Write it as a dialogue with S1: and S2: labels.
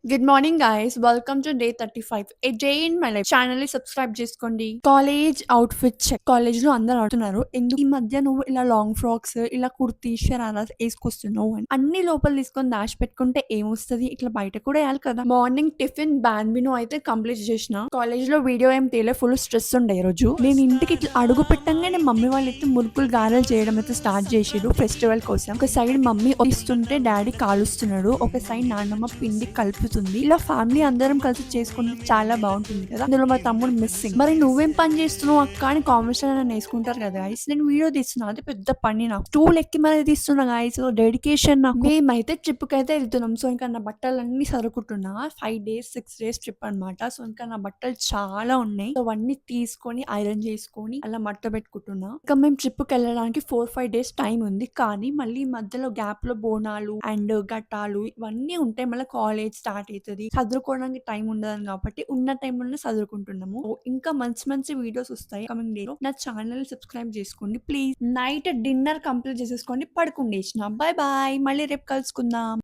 S1: Good morning guys welcome to day 35 a day in my life channel ని subscribe చేసుకోండి. College outfit check. College లో అందరు ఆడుతున్నారు ఎందుకు ఈ మధ్య నువ్వు ఇలా లాంగ్ ఫ్రాక్స్ ఇలా కుర్తీ షరారా వేసుకొస్తున్నావు అని అన్ని లోపల తీసుకొని దాచి పెట్టుకుంటే ఏమొస్తుంది, ఇట్లా బయట కూడా వేయాలి కదా. మార్నింగ్ టిఫిన్ బ్యాన్బినో అయితే కంప్లీట్ చేసిన. కాలేజ్ లో వీడియో ఏం తేలే, ఫుల్ స్ట్రెస్ ఉండే ఈ రోజు. నేను ఇంటికి ఇట్లా అడుగు పెట్టంగానే మమ్మీ వాళ్ళు అయితే మురుకులు గారెలు చేయడం అయితే స్టార్ట్ చేసిరు ఫెస్టివల్ కోసం. ఒక సైడ్ మమ్మీ ఇస్తుంటే డాడీ కాలుస్తున్నాడు, ఒక సైడ్ నాన్నమ్మ పిండి కలుపుతుంది. ఇలా ఫ్యామిలీ అందరం కలిసి చేసుకుంటే చాలా బాగుంటుంది కదా. అందులో మా తమ్ముడు మిస్సింగ్. మరి నువ్వేం పని చేస్తున్నావు అక్క అని కామెంట్స్ నన్ను వేసుకుంటారు కదా గైస్. నేను వీడియో తీస్తున్నా, అది పెద్ద పని నాకు. స్టూల్ ఎక్కి మరి తీస్తున్నా గైస్, డెడికేషన్ నాకు. మేమైతే ట్రిప్ కి అయితే వెళ్తున్నాం. సో ఇంకా నా బట్టలన్నీ సరుకుంటున్నా. 5 days 6 days ట్రిప్ అనమాట. సో ఇంకా నా బట్టలు చాలా ఉన్నాయి. సో అవన్నీ తీసుకొని ఐరన్ చేసుకొని అలా మడత పెట్టుకుంటున్నా. ఇంకా మేము ట్రిప్ కి వెళ్ళడానికి 4-5 days టైం ఉంది. కానీ మళ్ళీ మధ్యలో గ్యాప్ లో బోనాలు అండ్ ఘట్టాలు ఇవన్నీ ఉంటాయి. మళ్ళీ కాలేజ్ స్టార్ట్ అవుతుంది, చదువుకోవడానికి టైం ఉండదు కాబట్టి ఉన్న టైంలోనే చదువుకుంటున్నాము. ఇంకా మంచి మంచి వీడియోస్ వస్తాయి కమింగ్ డే లో. నా ఛానల్ సబ్స్క్రైబ్ చేసుకోండి ప్లీజ్. నైట్ డిన్నర్ కంప్లీట్ చేసేసుకోండి, పడుకుండేసిన. బాయ్ బాయ్, మళ్ళీ రేపు కలుసుకుందాం.